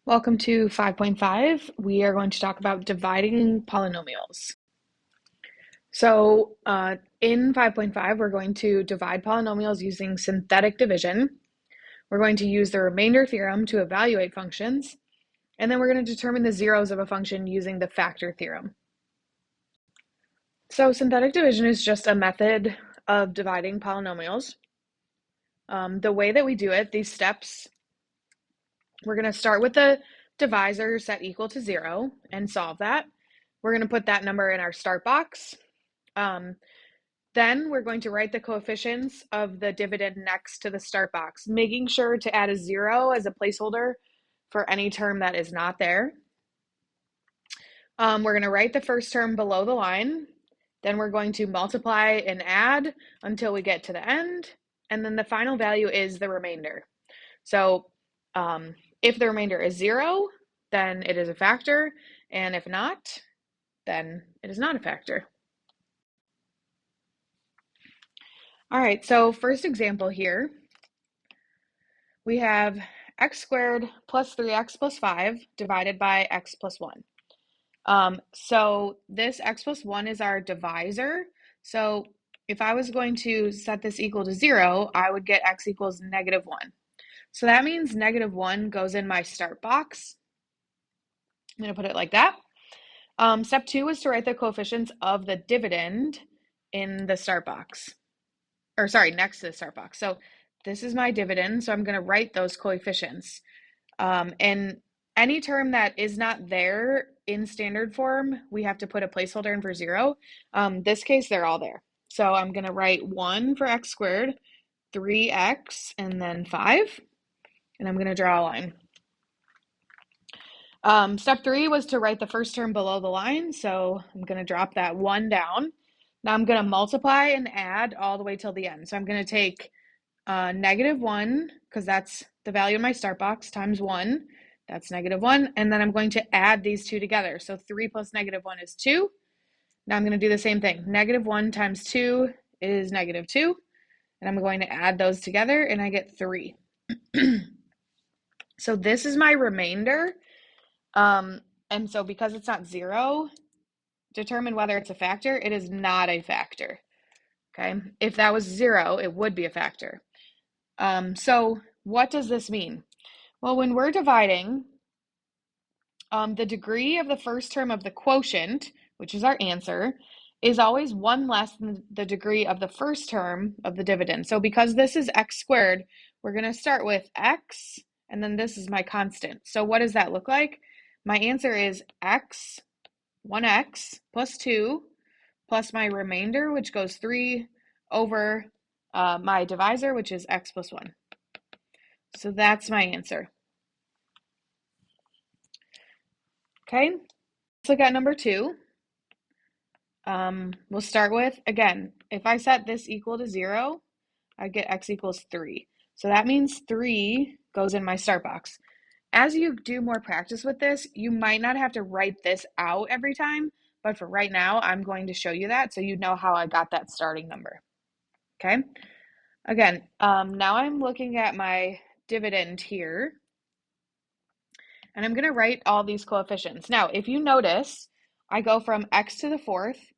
Welcome to 5.5. We are going to talk about dividing polynomials. In 5.5, we're going to divide polynomials using synthetic division. We're going to use the remainder theorem to evaluate functions, and then we're going to determine the zeros of a function using the factor theorem. So synthetic division is just a method of dividing polynomials. The way that we do it, these steps, we're going to start with the divisor set equal to 0 and solve that. We're going to put that number in our start box. Then we're going to write the coefficients of the dividend next to the start box, making sure to add a 0 as a placeholder for any term that is not there. We're going to write the first term below the line. Then we're going to multiply and add until we get to the end. And then the final value is the remainder. So if the remainder is 0, then it is a factor. And if not, then it is not a factor. All right, so first example here, we have x squared plus 3x plus 5 divided by x plus 1. So this x plus 1 is our divisor. So if I was going to set this equal to 0, I would get x equals -1. So that means -1 goes in my start box. I'm going to put it like that. Step 2 is to write the coefficients of the dividend in the start box. Or sorry, next to the start box. So this is my dividend, so I'm going to write those coefficients. And any term that is not there in standard form, we have to put a placeholder in for 0. This case, they're all there. So I'm going to write 1 for x squared, 3x, and then 5. And I'm going to draw a line. Step 3 was to write the first term below the line. So I'm going to drop that 1 down. Now I'm going to multiply and add all the way till the end. So I'm going to take -1, because that's the value in my start box, times 1. That's -1. And then I'm going to add these two together. So 3 plus -1 is 2. Now I'm going to do the same thing. -1 times 2 is -2. And I'm going to add those together, and I get 3. So this is my remainder. And so because it's not 0, determine whether it's a factor. It is not a factor. Okay, if that was 0, it would be a factor. So what does this mean? Well, when we're dividing, the degree of the first term of the quotient, which is our answer, is always 1 less than the degree of the first term of the dividend. So because this is x squared, we're going to start with x, and then this is my constant. So what does that look like? My answer is x, 1x plus 2 plus my remainder, which goes 3 over my divisor, which is x plus 1. So that's my answer. Okay, let's look at number 2. We'll start with, again, if I set this equal to 0, I get x equals 3. So that means 3 goes in my start box. As you do more practice with this, you might not have to write this out every time, but for right now, I'm going to show you that so you know how I got that starting number. Okay? Again, now I'm looking at my dividend here, and I'm going to write all these coefficients. Now, if you notice, I go from x to the 4th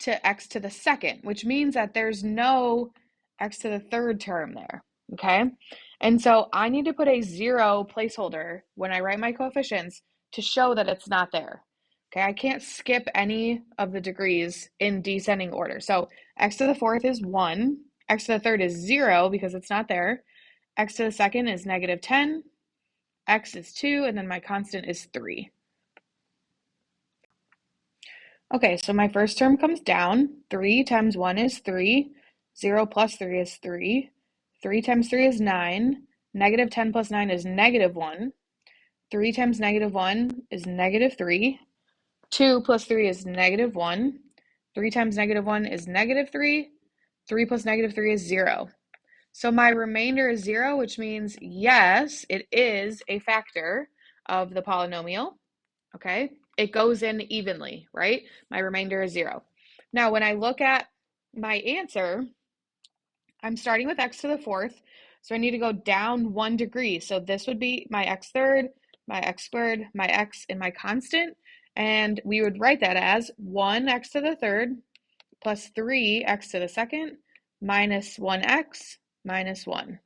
to x to the 2nd, which means that there's no x to the 3rd term there, okay? And so I need to put a 0 placeholder when I write my coefficients to show that it's not there, okay? I can't skip any of the degrees in descending order. So x to the 4th is 1, x to the 3rd is 0 because it's not there, x to the 2nd is -10, x is 2, and then my constant is 3. Okay, so my first term comes down. 3 times 1 is 3. 0 plus 3 is 3. 3 times 3 is 9. -10 plus 9 is -1. 3 times -1 is -3. 2 plus 3 is -1. 3 times -1 is -3. 3 plus -3 is 0. So my remainder is 0, which means, yes, it is a factor of the polynomial, okay? It goes in evenly, right? My remainder is 0. Now, when I look at my answer, I'm starting with x to the 4th, so I need to go down 1 degree. So this would be my x third, my x squared, my x, and my constant. And we would write that as 1x to the third plus 3x to the second minus 1x minus 1.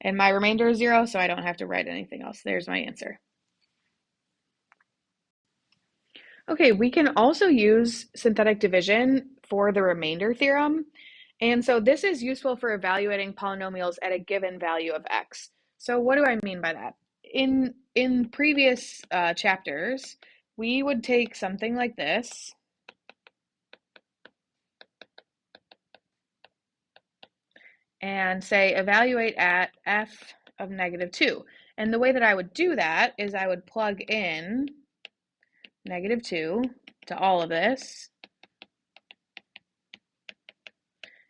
And my remainder is 0, so I don't have to write anything else. There's my answer. Okay, we can also use synthetic division for the remainder theorem. And so this is useful for evaluating polynomials at a given value of x. So what do I mean by that? In previous chapters, we would take something like this and say evaluate at f of -2. And the way that I would do that is I would plug in -2 to all of this,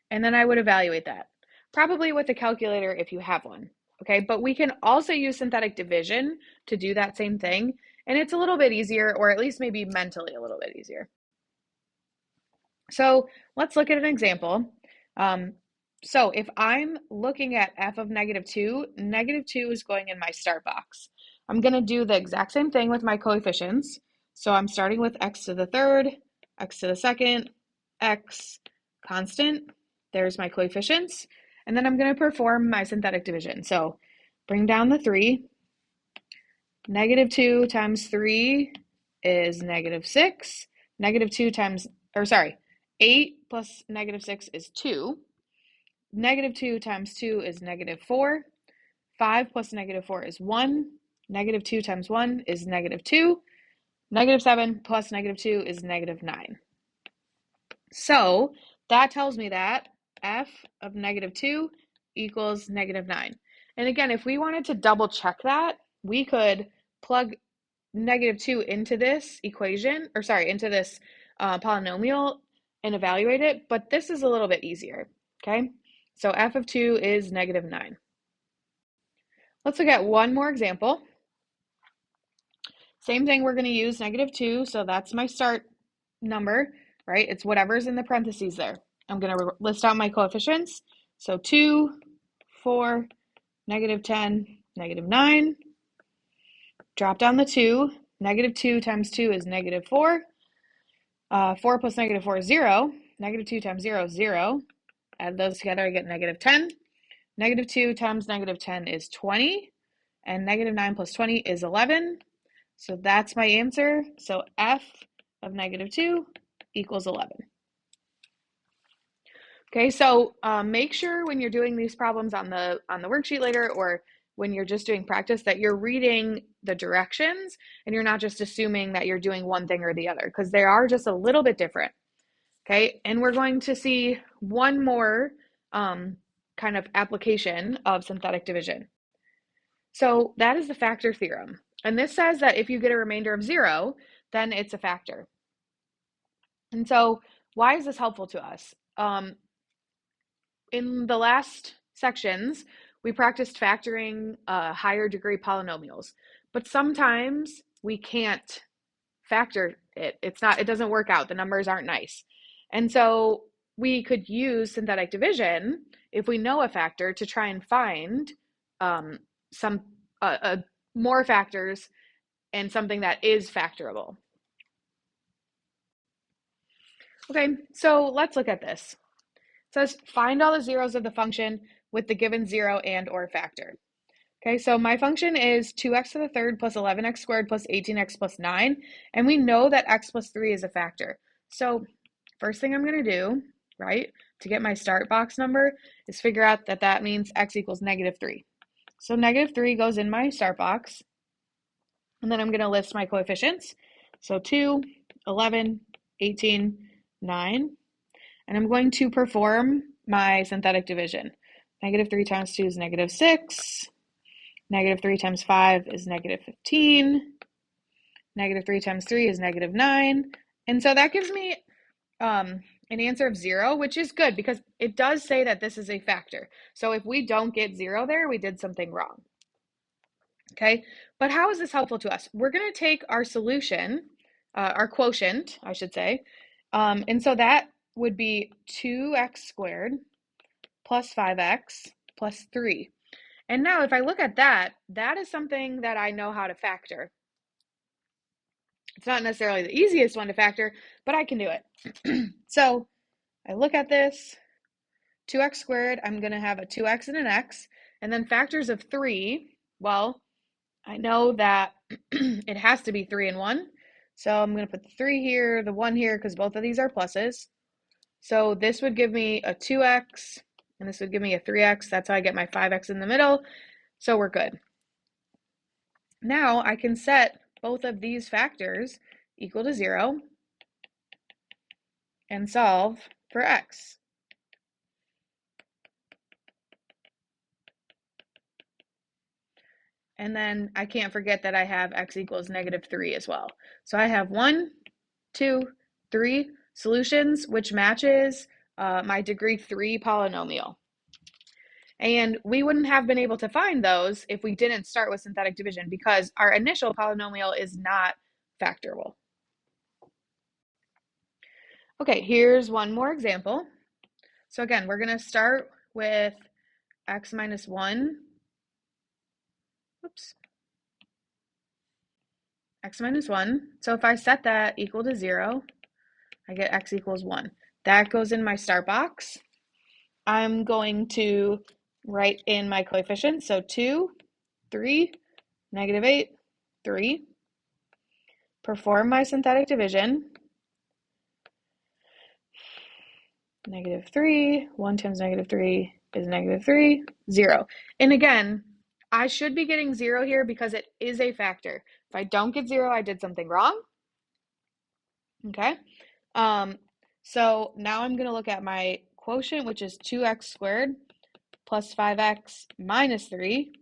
and then I would evaluate that, probably with a calculator if you have one, okay? But we can also use synthetic division to do that same thing, and it's a little bit easier, or at least maybe mentally a little bit easier. So let's look at an example. So if I'm looking at f of -2, -2 is going in my start box. I'm going to do the exact same thing with my coefficients. So I'm starting with x to the third, x to the second, x constant. There's my coefficients. And then I'm going to perform my synthetic division. So bring down the 3. -2 times 3 is -6. -2 times, or sorry, 8 plus -6 is 2. -2 times 2 is -4. 5 plus -4 is 1. -2 times 1 is -2. -7 plus -2 is -9. So that tells me that f of -2 equals -9. And again, if we wanted to double check that, we could plug -2 into this equation, or sorry, into this polynomial and evaluate it, but this is a little bit easier, okay? So f of 2 is -9. Let's look at one more example. Same thing, we're going to use -2, so that's my start number, right? It's whatever's in the parentheses there. I'm going to list out my coefficients. So 2, 4, -10, -9. Drop down the 2. -2 times 2 is -4. 4 plus -4 is 0. -2 times 0 is 0. Add those together, I get -10. -2 times -10 is 20. And -9 plus 20 is 11. So that's my answer. So f of -2 equals 11. Okay, so make sure when you're doing these problems on the worksheet later, or when you're just doing practice, that you're reading the directions and you're not just assuming that you're doing one thing or the other, because they are just a little bit different. Okay, and we're going to see one more kind of application of synthetic division. So that is the factor theorem. And this says that if you get a remainder of 0, then it's a factor. And so why is this helpful to us? In the last sections, we practiced factoring higher degree polynomials, but sometimes we can't factor it. It doesn't work out. The numbers aren't nice. And so we could use synthetic division if we know a factor to try and find some more factors and something that is factorable. Okay, so let's look at this. It says find all the zeros of the function with the given 0 and or factor. Okay, so my function is 2x to the third plus 11x squared plus 18x plus 9, and we know that x plus 3 is a factor. So first thing I'm going to do, right, to get my start box number is figure out that that means x equals -3. So -3 goes in my start box, and then I'm going to list my coefficients. So 2, 11, 18, 9. And I'm going to perform my synthetic division. -3 times 2 is -6. -3 times 5 is -15. -3 times 3 is -9. And so that gives me an answer of 0, which is good because it does say that this is a factor. So if we don't get 0 there, we did something wrong. Okay, but how is this helpful to us? We're going to take our solution, our quotient, I should say, and so that would be 2x squared plus 5x plus 3. And now if I look at that, that is something that I know how to factor. It's not necessarily the easiest one to factor, but I can do it. So I look at this, 2x squared, I'm going to have a 2x and an x, and then factors of 3, well, I know that it has to be 3 and 1, so I'm going to put the 3 here, the 1 here, because both of these are pluses. So this would give me a 2x, and this would give me a 3x. That's how I get my 5x in the middle, so we're good. Now I can set both of these factors equal to 0 and solve for x. And then I can't forget that I have x equals -3 as well. So I have 1, 2, 3 solutions, which matches my degree 3 polynomial. And we wouldn't have been able to find those if we didn't start with synthetic division because our initial polynomial is not factorable. Okay, here's one more example. So again, we're going to start with x minus 1. Oops. X minus 1. So if I set that equal to 0, I get x equals 1. That goes in my start box. I'm going to write in my coefficients. So 2, 3, -8, 3. Perform my synthetic division. -3, 1 times -3 is -3, 0. And again, I should be getting 0 here because it is a factor. If I don't get 0, I did something wrong. Okay. So now I'm going to look at my quotient, which is 2x squared plus 5x minus 3.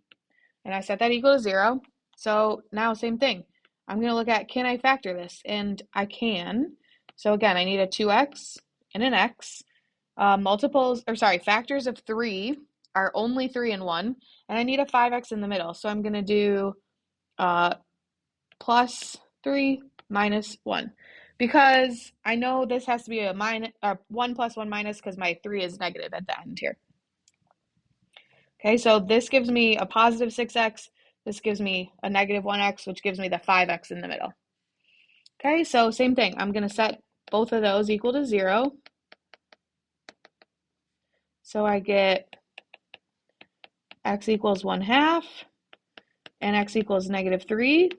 And I set that equal to 0. So now same thing. I'm going to look at, can I factor this? And I can. So again, I need a 2x and an x. Factors of 3 are only 3 and 1. And I need a 5x in the middle. So I'm going to do plus 3 minus 1. Because I know this has to be a 1 plus 1 minus because my 3 is negative at the end here. Okay, so this gives me a positive 6x. This gives me a negative 1x, which gives me the 5x in the middle. Okay, so same thing. I'm going to set both of those equal to 0. So I get x equals 1/2 and x equals -3.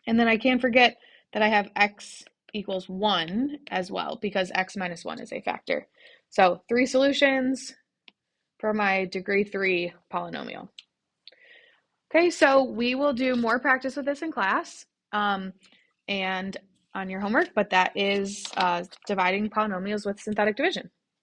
And then I can't forget that I have x equals 1 as well because x minus 1 is a factor. So 3 solutions for my degree 3 polynomial. Okay, so we will do more practice with this in class and on your homework, but that is dividing polynomials with synthetic division.